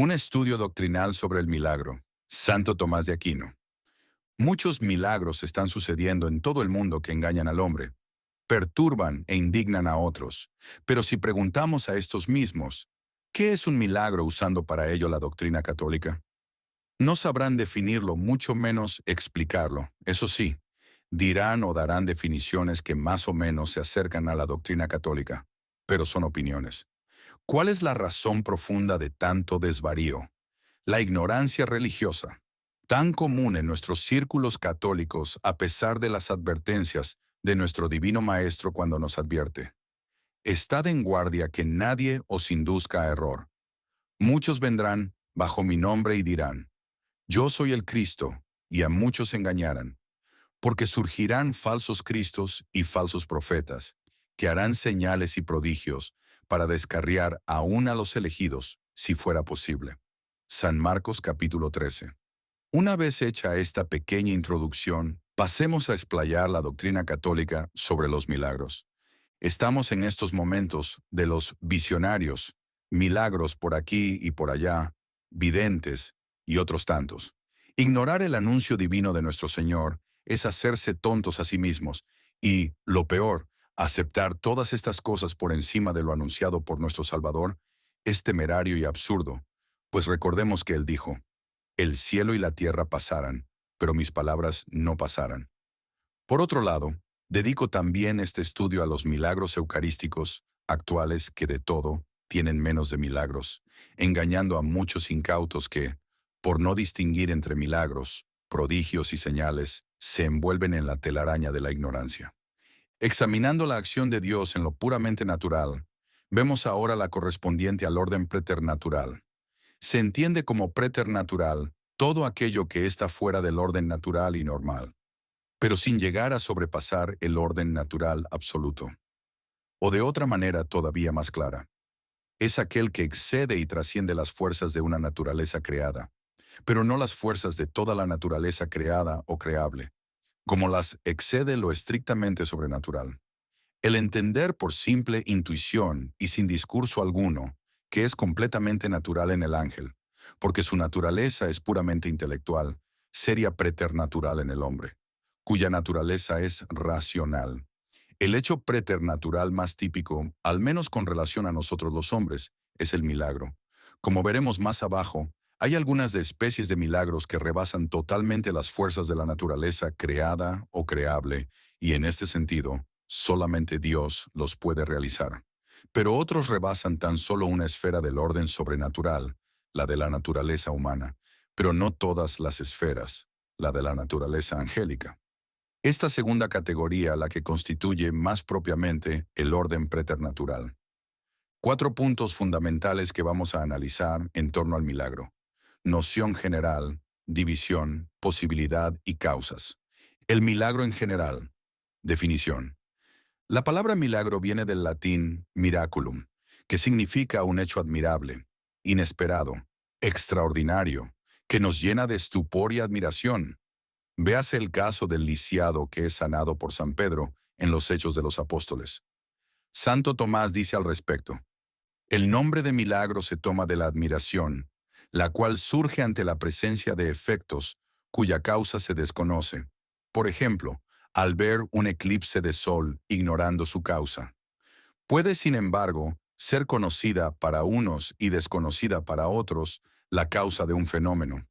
Un estudio doctrinal sobre el milagro. Santo Tomás de Aquino. Muchos milagros están sucediendo en todo el mundo que engañan al hombre, perturban e indignan a otros. Pero si preguntamos a estos mismos, ¿qué es un milagro usando para ello la doctrina católica? No sabrán definirlo, mucho menos explicarlo. Eso sí, dirán o darán definiciones que más o menos se acercan a la doctrina católica, pero son opiniones. ¿Cuál es la razón profunda de tanto desvarío? La ignorancia religiosa, tan común en nuestros círculos católicos a pesar de las advertencias de nuestro Divino Maestro cuando nos advierte. Estad en guardia que nadie os induzca a error. Muchos vendrán bajo mi nombre y dirán, yo soy el Cristo, y a muchos engañarán, porque surgirán falsos cristos y falsos profetas, que harán señales y prodigios para descarriar aún a los elegidos, si fuera posible. San Marcos capítulo 13. Una vez hecha esta pequeña introducción, pasemos a explayar la doctrina católica sobre los milagros. Estamos en estos momentos de los visionarios, milagros por aquí y por allá, videntes y otros tantos. Ignorar el anuncio divino de nuestro Señor es hacerse tontos a sí mismos y, lo peor, aceptar todas estas cosas por encima de lo anunciado por nuestro Salvador es temerario y absurdo, pues recordemos que Él dijo, el cielo y la tierra pasarán, pero mis palabras no pasarán. Por otro lado, dedico también este estudio a los milagros eucarísticos actuales que de todo tienen menos de milagros, engañando a muchos incautos que, por no distinguir entre milagros, prodigios y señales, se envuelven en la telaraña de la ignorancia. Examinando la acción de Dios en lo puramente natural, vemos ahora la correspondiente al orden preternatural. Se entiende como preternatural todo aquello que está fuera del orden natural y normal, pero sin llegar a sobrepasar el orden natural absoluto. O de otra manera todavía más clara, es aquel que excede y trasciende las fuerzas de una naturaleza creada, pero no las fuerzas de toda la naturaleza creada o creable, como las excede lo estrictamente sobrenatural. El entender por simple intuición y sin discurso alguno, que es completamente natural en el ángel, porque su naturaleza es puramente intelectual, sería preternatural en el hombre, cuya naturaleza es racional. El hecho preternatural más típico, al menos con relación a nosotros los hombres, es el milagro. Como veremos más abajo, hay algunas de especies de milagros que rebasan totalmente las fuerzas de la naturaleza creada o creable, y en este sentido, solamente Dios los puede realizar. Pero otros rebasan tan solo una esfera del orden sobrenatural, la de la naturaleza humana, pero no todas las esferas, la de la naturaleza angélica. Esta segunda categoría la que constituye más propiamente el orden preternatural. 4 puntos fundamentales que vamos a analizar en torno al milagro. Noción general, división, posibilidad y causas. El milagro en general. Definición. La palabra milagro viene del latín miraculum, que significa un hecho admirable, inesperado, extraordinario, que nos llena de estupor y admiración. Véase el caso del lisiado que es sanado por San Pedro en los Hechos de los Apóstoles. Santo Tomás dice al respecto, el nombre de milagro se toma de la admiración, la cual surge ante la presencia de efectos cuya causa se desconoce. Por ejemplo, al ver un eclipse de sol ignorando su causa. Puede, sin embargo, ser conocida para unos y desconocida para otros la causa de un fenómeno,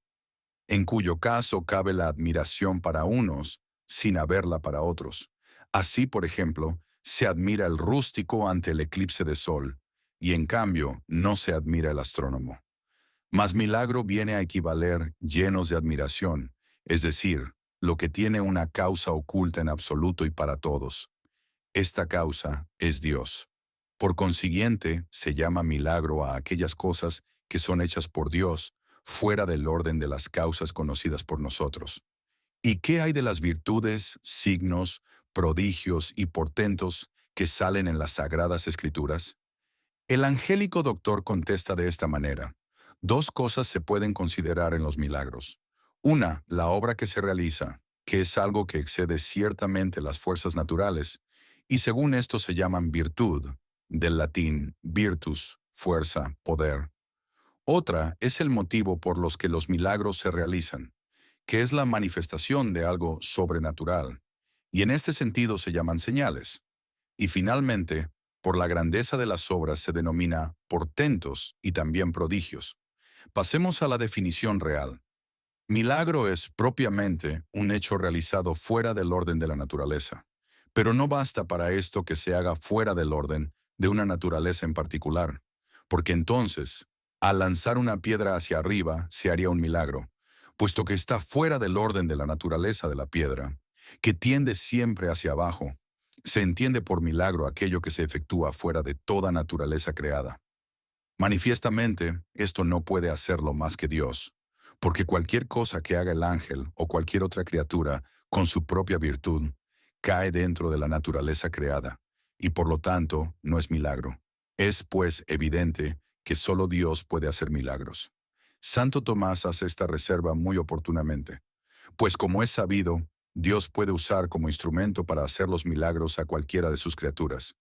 en cuyo caso cabe la admiración para unos sin haberla para otros. Así, por ejemplo, se admira el rústico ante el eclipse de sol, y en cambio no se admira el astrónomo. Mas milagro viene a equivaler llenos de admiración, es decir, lo que tiene una causa oculta en absoluto y para todos. Esta causa es Dios. Por consiguiente, se llama milagro a aquellas cosas que son hechas por Dios, fuera del orden de las causas conocidas por nosotros. ¿Y qué hay de las virtudes, signos, prodigios y portentos que salen en las Sagradas Escrituras? El angélico doctor contesta de esta manera. 2 cosas se pueden considerar en los milagros. Una, la obra que se realiza, que es algo que excede ciertamente las fuerzas naturales, y según esto se llaman virtud, del latín virtus, fuerza, poder. Otra es el motivo por los que los milagros se realizan, que es la manifestación de algo sobrenatural, y en este sentido se llaman señales. Y finalmente, por la grandeza de las obras se denomina portentos y también prodigios. Pasemos a la definición real. Milagro es propiamente un hecho realizado fuera del orden de la naturaleza, pero no basta para esto que se haga fuera del orden de una naturaleza en particular, porque entonces, al lanzar una piedra hacia arriba, se haría un milagro, puesto que está fuera del orden de la naturaleza de la piedra, que tiende siempre hacia abajo. Se entiende por milagro aquello que se efectúa fuera de toda naturaleza creada. Manifiestamente, esto no puede hacerlo más que Dios, porque cualquier cosa que haga el ángel o cualquier otra criatura con su propia virtud cae dentro de la naturaleza creada, y por lo tanto no es milagro. Es pues evidente que solo Dios puede hacer milagros. Santo Tomás hace esta reserva muy oportunamente, pues como es sabido, Dios puede usar como instrumento para hacer los milagros a cualquiera de sus criaturas,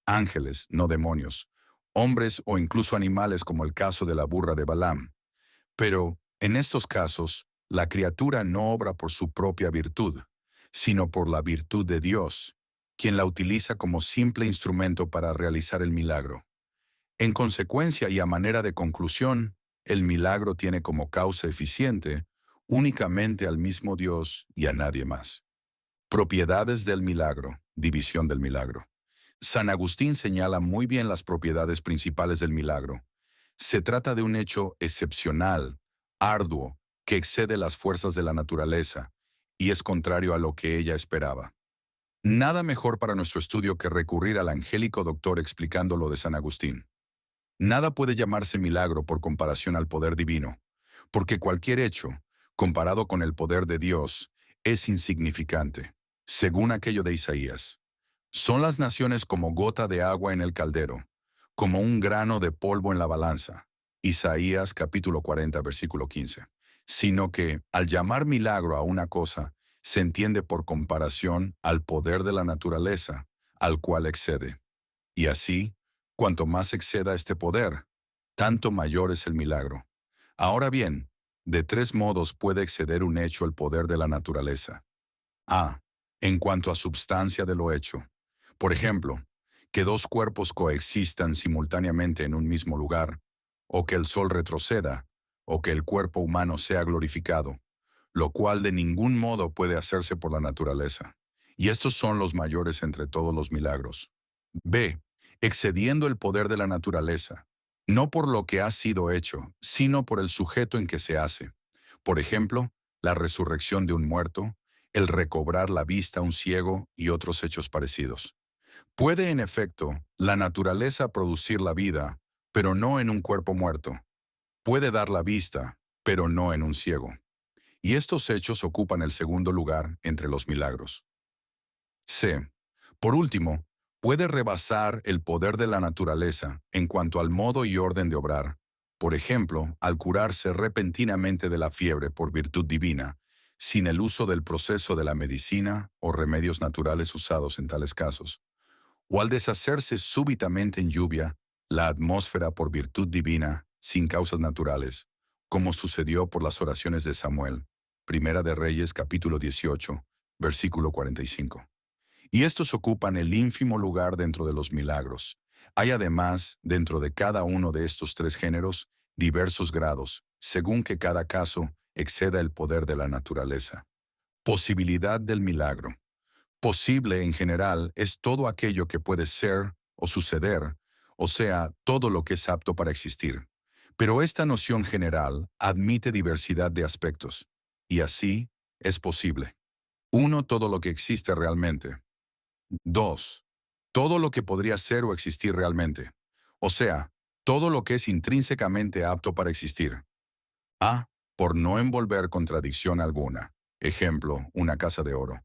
ángeles, no demonios, hombres o incluso animales como el caso de la burra de Balaam. Pero, en estos casos, la criatura no obra por su propia virtud, sino por la virtud de Dios, quien la utiliza como simple instrumento para realizar el milagro. En consecuencia y a manera de conclusión, el milagro tiene como causa eficiente únicamente al mismo Dios y a nadie más. Propiedades del milagro, división del milagro. San Agustín señala muy bien las propiedades principales del milagro. Se trata de un hecho excepcional, arduo, que excede las fuerzas de la naturaleza y es contrario a lo que ella esperaba. Nada mejor para nuestro estudio que recurrir al angélico doctor explicando lo de San Agustín. Nada puede llamarse milagro por comparación al poder divino, porque cualquier hecho, comparado con el poder de Dios, es insignificante, según aquello de Isaías. Son las naciones como gota de agua en el caldero, como un grano de polvo en la balanza. Isaías capítulo 40, versículo 15. Sino que, al llamar milagro a una cosa, se entiende por comparación al poder de la naturaleza, al cual excede. Y así, cuanto más exceda este poder, tanto mayor es el milagro. Ahora bien, de tres modos puede exceder un hecho el poder de la naturaleza. A. En cuanto a substancia de lo hecho. Por ejemplo, que dos cuerpos coexistan simultáneamente en un mismo lugar, o que el sol retroceda, o que el cuerpo humano sea glorificado, lo cual de ningún modo puede hacerse por la naturaleza. Y estos son los mayores entre todos los milagros. B. Excediendo el poder de la naturaleza, no por lo que ha sido hecho, sino por el sujeto en que se hace. Por ejemplo, la resurrección de un muerto, el recobrar la vista a un ciego y otros hechos parecidos. Puede, en efecto, la naturaleza producir la vida, pero no en un cuerpo muerto. Puede dar la vista, pero no en un ciego. Y estos hechos ocupan el segundo lugar entre los milagros. C. Por último, puede rebasar el poder de la naturaleza en cuanto al modo y orden de obrar. Por ejemplo, al curarse repentinamente de la fiebre por virtud divina, sin el uso del proceso de la medicina o remedios naturales usados en tales casos. O al deshacerse súbitamente en lluvia la atmósfera por virtud divina, sin causas naturales, como sucedió por las oraciones de Samuel. Primera de Reyes, capítulo 18, versículo 45. Y estos ocupan el ínfimo lugar dentro de los milagros. Hay además, dentro de cada uno de estos tres géneros, diversos grados, según que cada caso exceda el poder de la naturaleza. Posibilidad del milagro. Posible en general es todo aquello que puede ser o suceder, o sea, todo lo que es apto para existir. Pero esta noción general admite diversidad de aspectos, y así es posible. 1. Todo lo que existe realmente. 2. Todo lo que podría ser o existir realmente. O sea, todo lo que es intrínsecamente apto para existir. A. Por no envolver contradicción alguna. Ejemplo, una casa de oro.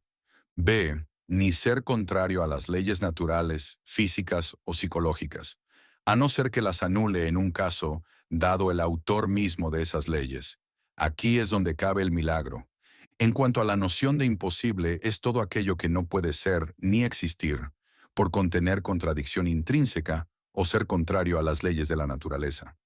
B. Ni ser contrario a las leyes naturales, físicas o psicológicas, a no ser que las anule en un caso, dado el autor mismo de esas leyes. Aquí es donde cabe el milagro. En cuanto a la noción de imposible, es todo aquello que no puede ser ni existir, por contener contradicción intrínseca o ser contrario a las leyes de la naturaleza.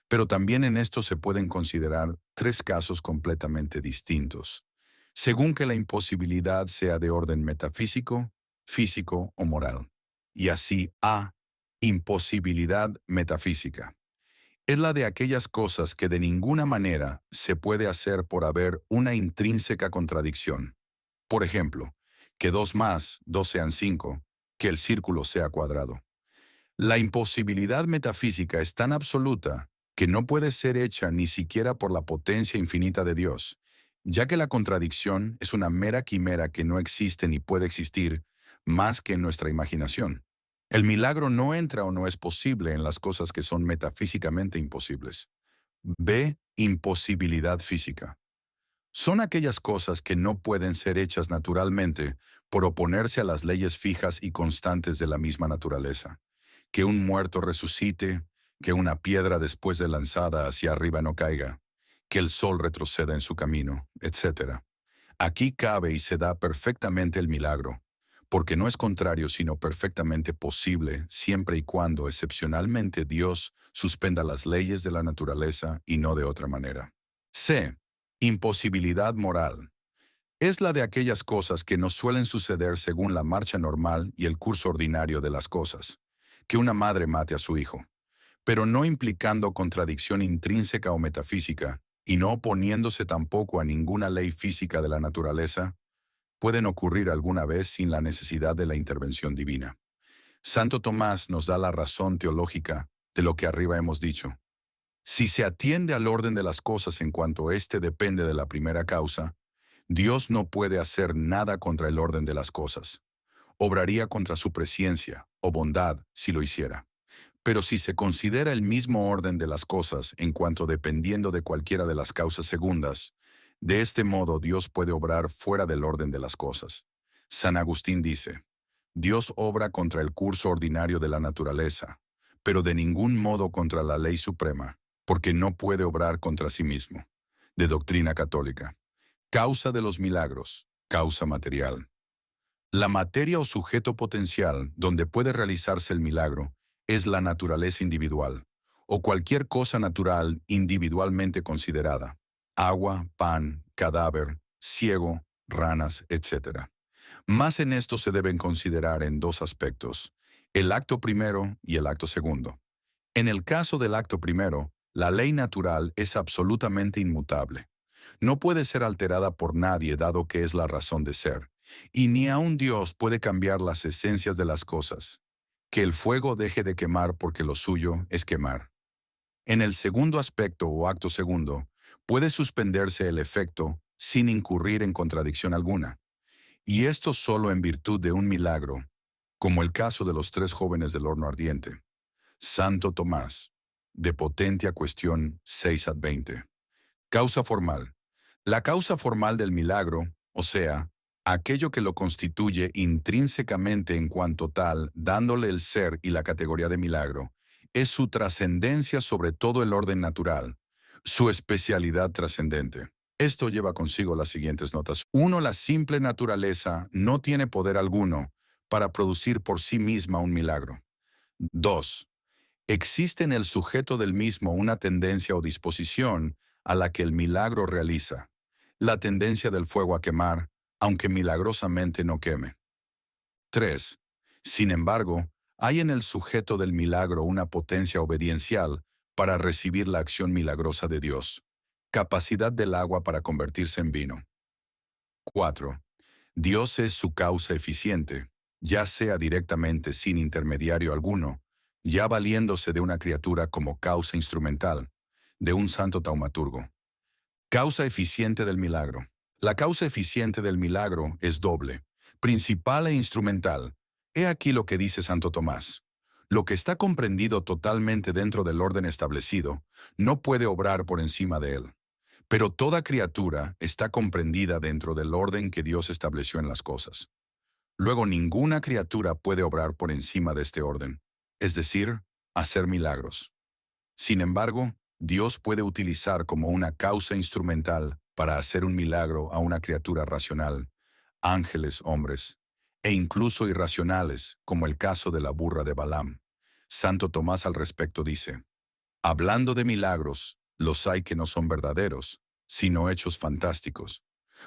Pero también en esto se pueden considerar tres casos completamente distintos, según que la imposibilidad sea de orden metafísico, físico o moral. Y así A. Imposibilidad metafísica. Es la de aquellas cosas que de ninguna manera se puede hacer por haber una intrínseca contradicción. Por ejemplo, que 2 más 2 sean 5, que el círculo sea cuadrado. La imposibilidad metafísica es tan absoluta que no puede ser hecha ni siquiera por la potencia infinita de Dios, ya que la contradicción es una mera quimera que no existe ni puede existir más que en nuestra imaginación. El milagro no entra o no es posible en las cosas que son metafísicamente imposibles. B. Imposibilidad física. Son aquellas cosas que no pueden ser hechas naturalmente por oponerse a las leyes fijas y constantes de la misma naturaleza. Que un muerto resucite, que una piedra después de lanzada hacia arriba no caiga, que el sol retroceda en su camino, etc. Aquí cabe y se da perfectamente el milagro, porque no es contrario sino perfectamente posible siempre y cuando excepcionalmente Dios suspenda las leyes de la naturaleza y no de otra manera. C. Imposibilidad moral. Es la de aquellas cosas que no suelen suceder según la marcha normal y el curso ordinario de las cosas. Que una madre mate a su hijo, pero no implicando contradicción intrínseca o metafísica, y no oponiéndose tampoco a ninguna ley física de la naturaleza, pueden ocurrir alguna vez sin la necesidad de la intervención divina. Santo Tomás nos da la razón teológica de lo que arriba hemos dicho. Si se atiende al orden de las cosas en cuanto éste depende de la primera causa, Dios no puede hacer nada contra el orden de las cosas. Obraría contra su presciencia o bondad si lo hiciera. Pero si se considera el mismo orden de las cosas en cuanto dependiendo de cualquiera de las causas segundas, de este modo Dios puede obrar fuera del orden de las cosas. San Agustín dice, Dios obra contra el curso ordinario de la naturaleza, pero de ningún modo contra la ley suprema, porque no puede obrar contra sí mismo. De Doctrina Católica. Causa de los milagros, causa material. La materia o sujeto potencial donde puede realizarse el milagro es la naturaleza individual, o cualquier cosa natural individualmente considerada: agua, pan, cadáver, ciego, ranas, etc. Más en esto se deben considerar en dos aspectos: el acto primero y el acto segundo. En el caso del acto primero, la ley natural es absolutamente inmutable. No puede ser alterada por nadie dado que es la razón de ser, y ni aun Dios puede cambiar las esencias de las cosas. Que el fuego deje de quemar porque lo suyo es quemar. En el segundo aspecto o acto segundo, puede suspenderse el efecto sin incurrir en contradicción alguna, y esto solo en virtud de un milagro, como el caso de los 3 jóvenes del horno ardiente. Santo Tomás, De Potentia Cuestión 6 ad 20. Causa formal. La causa formal del milagro, o sea, aquello que lo constituye intrínsecamente en cuanto tal, dándole el ser y la categoría de milagro, es su trascendencia sobre todo el orden natural, su especialidad trascendente. Esto lleva consigo las siguientes notas. 1. La simple naturaleza no tiene poder alguno para producir por sí misma un milagro. 2. Existe en el sujeto del mismo una tendencia o disposición a la que el milagro realiza, la tendencia del fuego a quemar, aunque milagrosamente no queme. 3. Sin embargo, hay en el sujeto del milagro una potencia obediencial para recibir la acción milagrosa de Dios, capacidad del agua para convertirse en vino. 4. Dios es su causa eficiente, ya sea directamente sin intermediario alguno, ya valiéndose de una criatura como causa instrumental, de un santo taumaturgo. Causa eficiente del milagro. La causa eficiente del milagro es doble, principal e instrumental. He aquí lo que dice Santo Tomás. Lo que está comprendido totalmente dentro del orden establecido no puede obrar por encima de él. Pero toda criatura está comprendida dentro del orden que Dios estableció en las cosas. Luego ninguna criatura puede obrar por encima de este orden, es decir, hacer milagros. Sin embargo, Dios puede utilizar como una causa instrumental para hacer un milagro a una criatura racional, ángeles, hombres, e incluso irracionales, como el caso de la burra de Balaam. Santo Tomás al respecto dice, Hablando de milagros, los hay que no son verdaderos, sino hechos fantásticos,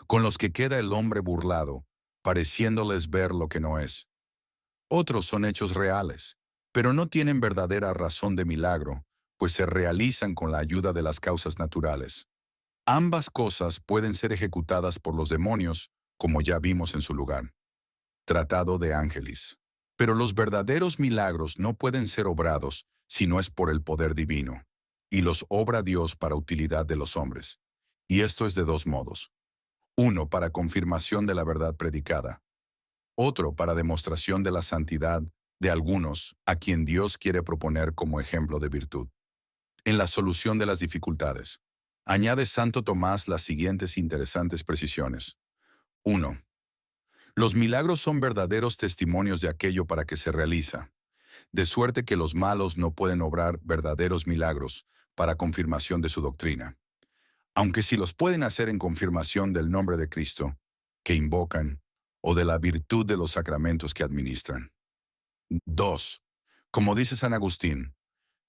con los que queda el hombre burlado, pareciéndoles ver lo que no es. Otros son hechos reales, pero no tienen verdadera razón de milagro, pues se realizan con la ayuda de las causas naturales. Ambas cosas pueden ser ejecutadas por los demonios, como ya vimos en su lugar. Tratado de Ángeles. Pero los verdaderos milagros no pueden ser obrados si no es por el poder divino, y los obra Dios para utilidad de los hombres. Y esto es de dos modos. Uno para confirmación de la verdad predicada, otro para demostración de la santidad de algunos a quien Dios quiere proponer como ejemplo de virtud. En la solución de las dificultades, añade Santo Tomás las siguientes interesantes precisiones. 1. Los milagros son verdaderos testimonios de aquello para que se realiza, de suerte que los malos no pueden obrar verdaderos milagros para confirmación de su doctrina, aunque sí los pueden hacer en confirmación del nombre de Cristo, que invocan, o de la virtud de los sacramentos que administran. 2. Como dice San Agustín,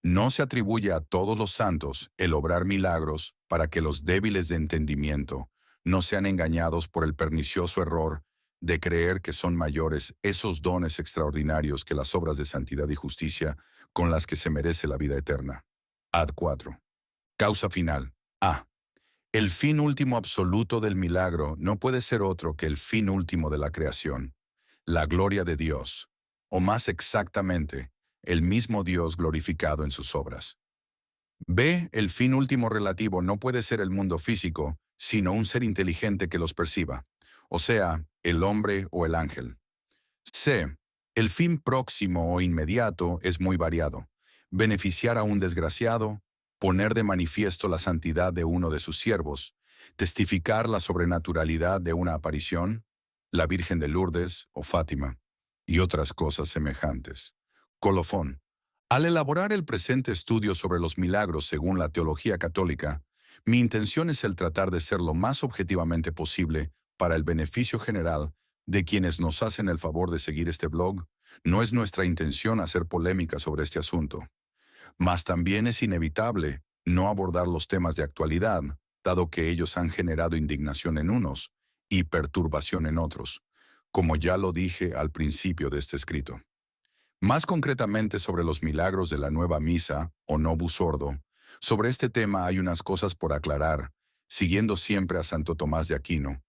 no se atribuye a todos los santos el obrar milagros para que los débiles de entendimiento no sean engañados por el pernicioso error de creer que son mayores esos dones extraordinarios que las obras de santidad y justicia con las que se merece la vida eterna. Ad 4. Causa final. A. El fin último absoluto del milagro no puede ser otro que el fin último de la creación, la gloria de Dios, o más exactamente, el mismo Dios glorificado en sus obras. B. El fin último relativo no puede ser el mundo físico, sino un ser inteligente que los perciba, o sea, el hombre o el ángel. C. El fin próximo o inmediato es muy variado. Beneficiar a un desgraciado, poner de manifiesto la santidad de uno de sus siervos, testificar la sobrenaturalidad de una aparición, la Virgen de Lourdes o Fátima, y otras cosas semejantes. Colofón. Al elaborar el presente estudio sobre los milagros según la teología católica, mi intención es el tratar de ser lo más objetivamente posible para el beneficio general de quienes nos hacen el favor de seguir este blog. No es nuestra intención hacer polémica sobre este asunto, mas también es inevitable no abordar los temas de actualidad, dado que ellos han generado indignación en unos y perturbación en otros, como ya lo dije al principio de este escrito. Más concretamente sobre los milagros de la nueva misa, o Novus Ordo, sobre este tema hay unas cosas por aclarar, siguiendo siempre a Santo Tomás de Aquino,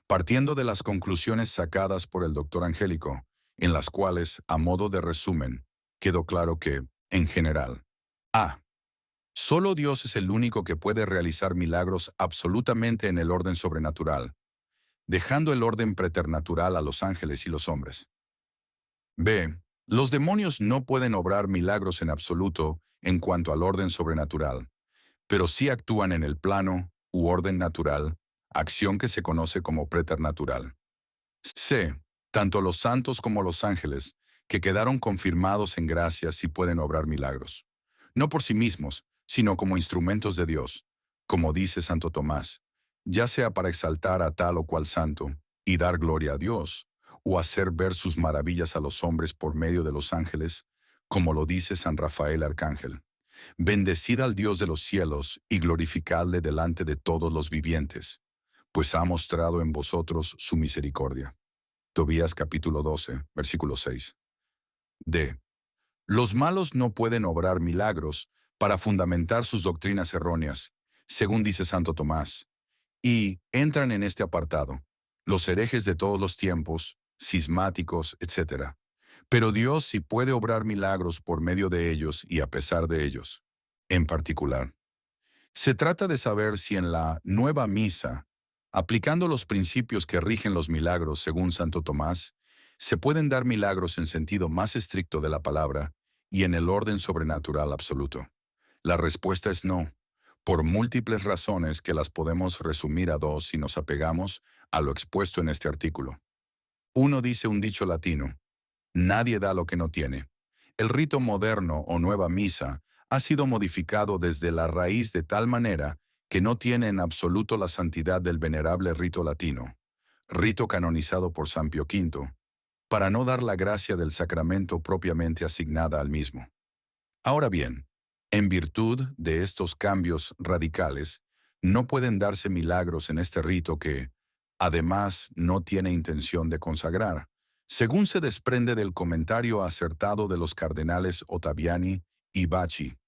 partiendo de las conclusiones sacadas por el doctor Angélico, en las cuales, a modo de resumen, quedó claro que, en general, a. Solo Dios es el único que puede realizar milagros absolutamente en el orden sobrenatural, dejando el orden preternatural a los ángeles y los hombres. B. Los demonios no pueden obrar milagros en absoluto en cuanto al orden sobrenatural, pero sí actúan en el plano u orden natural, acción que se conoce como preternatural. C. Tanto los santos como los ángeles, que quedaron confirmados en gracia, sí pueden obrar milagros, no por sí mismos, sino como instrumentos de Dios, como dice Santo Tomás, ya sea para exaltar a tal o cual santo y dar gloria a Dios, o hacer ver sus maravillas a los hombres por medio de los ángeles, como lo dice San Rafael Arcángel. Bendecid al Dios de los cielos y glorificadle delante de todos los vivientes, pues ha mostrado en vosotros su misericordia. Tobías capítulo 12, versículo 6. D. Los malos no pueden obrar milagros para fundamentar sus doctrinas erróneas, según dice Santo Tomás, y entran en este apartado los herejes de todos los tiempos, cismáticos, etc. Pero Dios sí puede obrar milagros por medio de ellos y a pesar de ellos. En particular, se trata de saber si en la nueva misa, aplicando los principios que rigen los milagros según Santo Tomás, se pueden dar milagros en sentido más estricto de la palabra y en el orden sobrenatural absoluto. La respuesta es no, por múltiples razones que las podemos resumir a dos si nos apegamos a lo expuesto en este artículo. Uno dice un dicho latino: nadie da lo que no tiene. El rito moderno o nueva misa ha sido modificado desde la raíz de tal manera que no tiene en absoluto la santidad del venerable rito latino, rito canonizado por San Pío V, para no dar la gracia del sacramento propiamente asignada al mismo. Ahora bien, En virtud de estos cambios radicales, no pueden darse milagros en este rito que, además, no tiene intención de consagrar, según se desprende del comentario acertado de los cardenales Ottaviani y Bacci,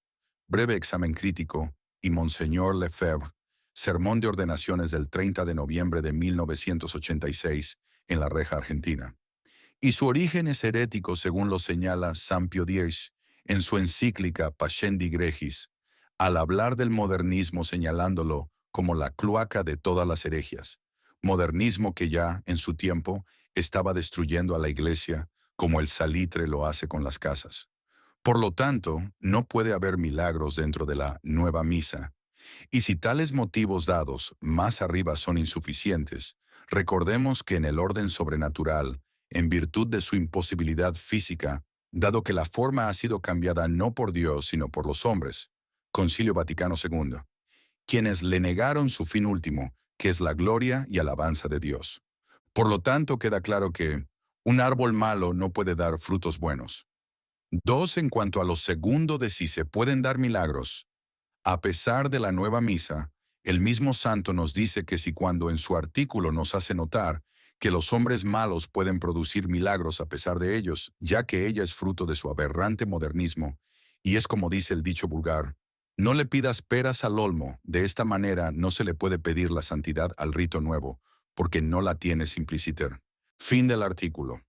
breve examen crítico, y Monseñor Lefebvre, sermón de ordenaciones del 30 de noviembre de 1986 en La Reja, Argentina. Y su origen es herético según lo señala San Pío X en su encíclica Pascendi Gregis, al hablar del modernismo señalándolo como la cloaca de todas las herejías, modernismo que ya, en su tiempo, estaba destruyendo a la Iglesia como el salitre lo hace con las casas. Por lo tanto, no puede haber milagros dentro de la nueva misa, y si tales motivos dados más arriba son insuficientes, recordemos que en el orden sobrenatural, en virtud de su imposibilidad física, dado que la forma ha sido cambiada no por Dios sino por los hombres, Concilio Vaticano II, quienes le negaron su fin último, que es la gloria y alabanza de Dios. Por lo tanto, queda claro que un árbol malo no puede dar frutos buenos. Dos, en cuanto a lo segundo de si se pueden dar milagros, a pesar de la nueva misa, el mismo santo nos dice que si cuando en su artículo nos hace notar que los hombres malos pueden producir milagros a pesar de ellos, ya que ella es fruto de su aberrante modernismo, y es como dice el dicho vulgar, no le pidas peras al olmo, de esta manera no se le puede pedir la santidad al rito nuevo, porque no la tiene simpliciter. Fin del artículo.